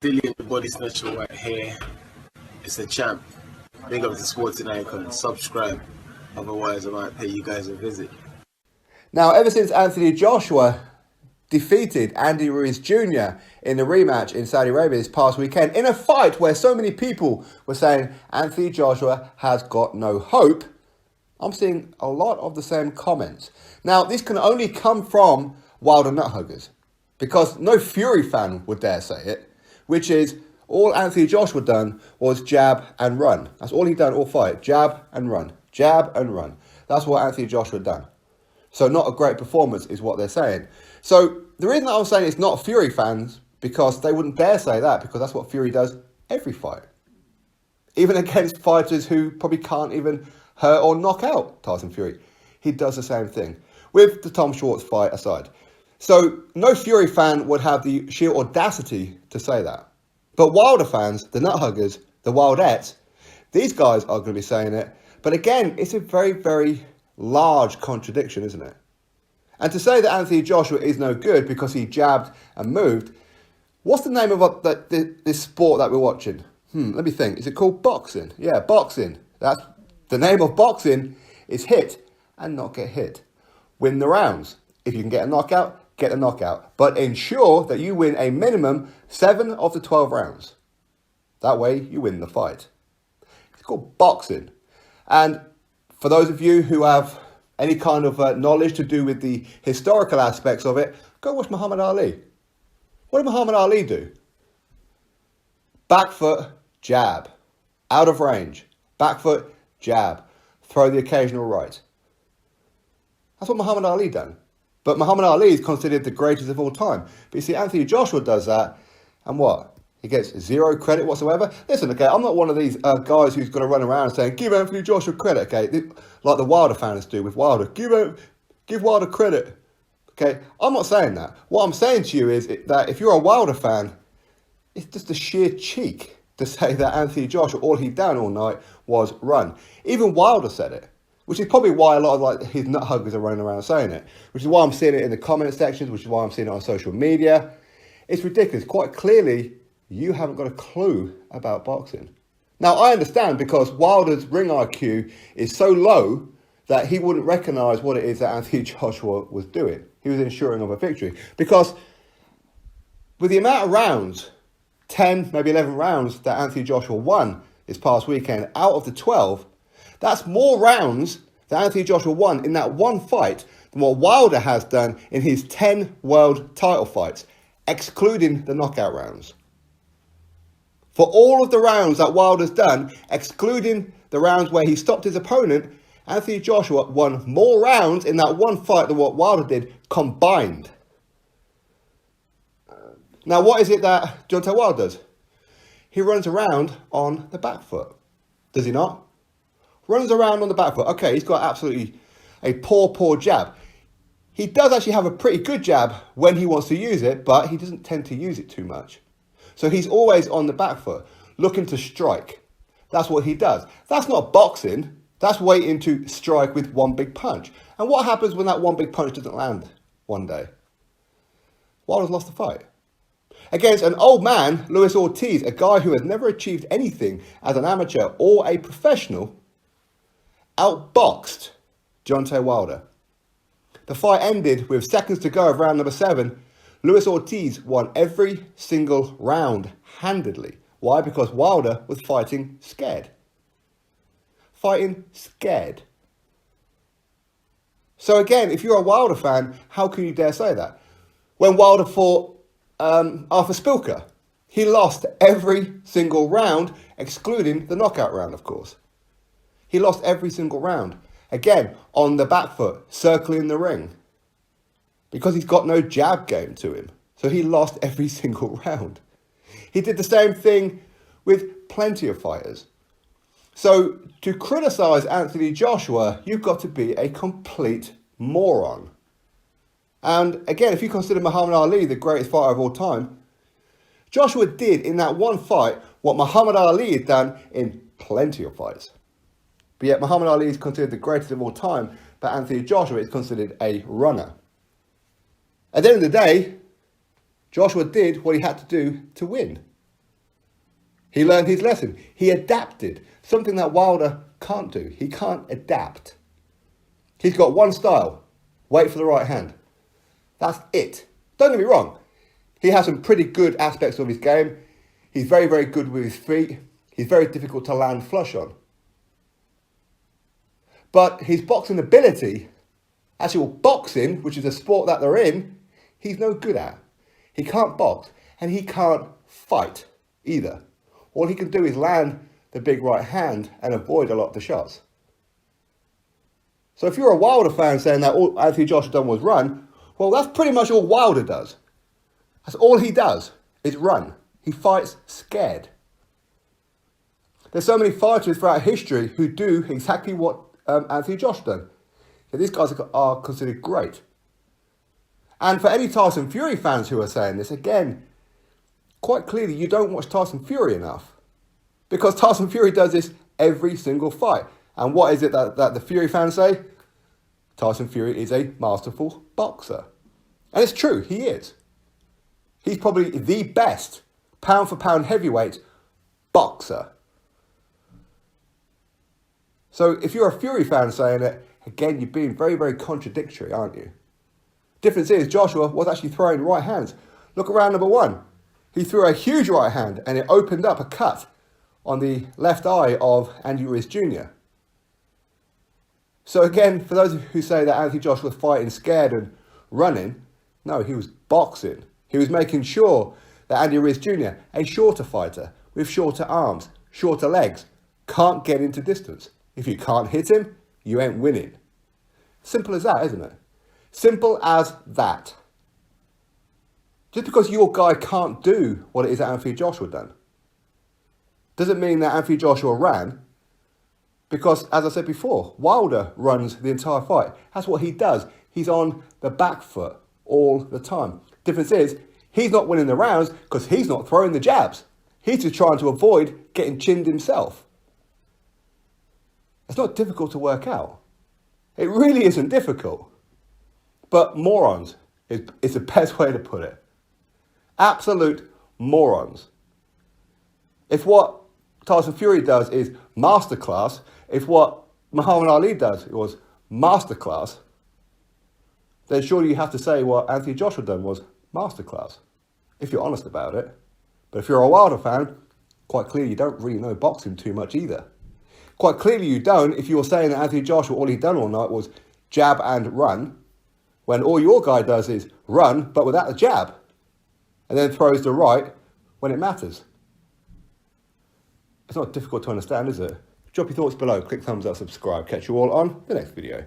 Billion body snatcher right here. It's a champ. Big up to Sporting Icon. Subscribe. Otherwise, I might pay you guys a visit. Now, ever since Anthony Joshua defeated Andy Ruiz Jr. in the rematch in Saudi Arabia this past weekend, in a fight where so many people were saying Anthony Joshua has got no hope, I'm seeing a lot of the same comments. Now, this can only come from Wilder nuthuggers, because no Fury fan would dare say it, which is all Anthony Joshua done was jab and run. That's all he done all fight. Jab and run. Jab and run. That's what Anthony Joshua done. So not a great performance is what they're saying. So the reason that I'm saying it's not Fury fans, because they wouldn't dare say that, because that's what Fury does every fight. Even against fighters who probably can't even hurt or knock out Tyson Fury. He does the same thing, with the Tom Schwartz fight aside. So no Fury fan would have the sheer audacity to say that. But Wilder fans, the nuthuggers, the Wildettes, these guys are going to be saying it. But again, it's a very, very large contradiction, isn't it? And to say that Anthony Joshua is no good because he jabbed and moved, what's the name of this sport that we're watching? Let me think. Is it called boxing? Yeah, boxing. That's the name of boxing is hit and not get hit. Win the rounds. If you can get a knockout, get a knockout. But ensure that you win a minimum 7 of the 12 rounds. That way you win the fight. It's called boxing. And for those of you who have any kind of knowledge to do with the historical aspects of it, go watch Muhammad Ali. What did Muhammad Ali do? Back foot, jab. Out of range. Back foot, jab. Throw the occasional right. That's what Muhammad Ali done. But Muhammad Ali is considered the greatest of all time. But you see, Anthony Joshua does that, and what? He gets zero credit whatsoever. Listen, okay, I'm not one of these guys who's going to run around saying, give Anthony Joshua credit, okay? Like the Wilder fans do with Wilder. Give Wilder credit, okay? I'm not saying that. What I'm saying to you is that if you're a Wilder fan, it's just a sheer cheek to say that Anthony Joshua, all he'd done all night was run. Even Wilder said it, which is probably why a lot of his nut huggers are running around saying it, which is why I'm seeing it in the comment sections, which is why I'm seeing it on social media. It's ridiculous. Quite clearly, you haven't got a clue about boxing. Now, I understand because Wilder's ring IQ is so low that he wouldn't recognise what it is that Anthony Joshua was doing. He was ensuring of a victory. Because with the amount of rounds, 10, maybe 11 rounds that Anthony Joshua won this past weekend, out of the 12, that's more rounds that Anthony Joshua won in that one fight than what Wilder has done in his 10 world title fights, excluding the knockout rounds. For all of the rounds that Wilder's done, excluding the rounds where he stopped his opponent, Anthony Joshua won more rounds in that one fight than what Wilder did combined. Now, what is it that DEONTAY Wilder does? He runs around on the back foot. Does he not? Runs around on the back foot. Okay, he's got absolutely a poor jab. He does actually have a pretty good jab when he wants to use it, but he doesn't tend to use it too much. So he's always on the back foot, looking to strike. That's what he does. That's not boxing. That's waiting to strike with one big punch. And what happens when that one big punch doesn't land one day? Wilder's lost the fight. Against an old man, Luis Ortiz, a guy who has never achieved anything as an amateur or a professional, outboxed DEONTAY Wilder. The fight ended with seconds to go of round number 7. Luis Ortiz won every single round handedly. Why? Because Wilder was fighting scared. Fighting scared. So again, if you're a Wilder fan, how can you dare say that? When Wilder fought Arthur Spilker, he lost every single round, excluding the knockout round, of course. He lost every single round. Again, on the back foot, circling the ring. Because he's got no jab game to him. So he lost every single round. He did the same thing with plenty of fighters. So to criticise Anthony Joshua, you've got to be a complete moron. And again, if you consider Muhammad Ali the greatest fighter of all time, Joshua did in that one fight what Muhammad Ali had done in plenty of fights. But yet Muhammad Ali is considered the greatest of all time, but Anthony Joshua is considered a runner. At the end of the day, Joshua did what he had to do to win. He learned his lesson. He adapted, something that Wilder can't do. He can't adapt. He's got one style, wait for the right hand. That's it. Don't get me wrong. He has some pretty good aspects of his game. He's very, very good with his feet. He's very difficult to land flush on. But his boxing ability, actual boxing, which is a sport that they're in, he's no good at. He can't box and he can't fight either. All he can do is land the big right hand and avoid a lot of the shots. So if you're a Wilder fan saying that all Anthony Joshua done was run, well, that's pretty much all Wilder does. That's all he does is run. He fights scared. There's so many fighters throughout history who do exactly what Anthony Joshua done. So these guys are considered great. And for any Tyson Fury fans who are saying this, again, quite clearly you don't watch Tyson Fury enough. Because Tyson Fury does this every single fight. And what is it that the Fury fans say? Tyson Fury is a masterful boxer. And it's true, he is. He's probably the best pound for pound heavyweight boxer. So if you're a Fury fan saying it, again, you're being very, very contradictory, aren't you? Difference is, Joshua was actually throwing right hands. Look at round number 1. He threw a huge right hand and it opened up a cut on the left eye of Andy Ruiz Jr. So again, for those who say that Anthony Joshua was fighting scared and running, no, he was boxing. He was making sure that Andy Ruiz Jr., a shorter fighter with shorter arms, shorter legs, can't get into distance. If you can't hit him, you ain't winning. Simple as that, isn't it? Simple as that. Just because your guy can't do what it is that Anthony Joshua done, doesn't mean that Anthony Joshua ran. Because, as I said before, Wilder runs the entire fight. That's what he does. He's on the back foot all the time. Difference is, he's not winning the rounds because he's not throwing the jabs. He's just trying to avoid getting chinned himself. It's not difficult to work out. It really isn't difficult. But morons is the best way to put it. Absolute morons. If what Tyson Fury does is masterclass, if what Muhammad Ali does was masterclass, then surely you have to say what Anthony Joshua done was masterclass, if you're honest about it. But if you're a Wilder fan, quite clearly you don't really know boxing too much either. Quite clearly you don't if you're saying that Anthony Joshua, all he done all night was jab and run, when all your guy does is run, but without the jab, and then throws the right when it matters. It's not difficult to understand, is it? Drop your thoughts below, click thumbs up, subscribe. Catch you all on the next video.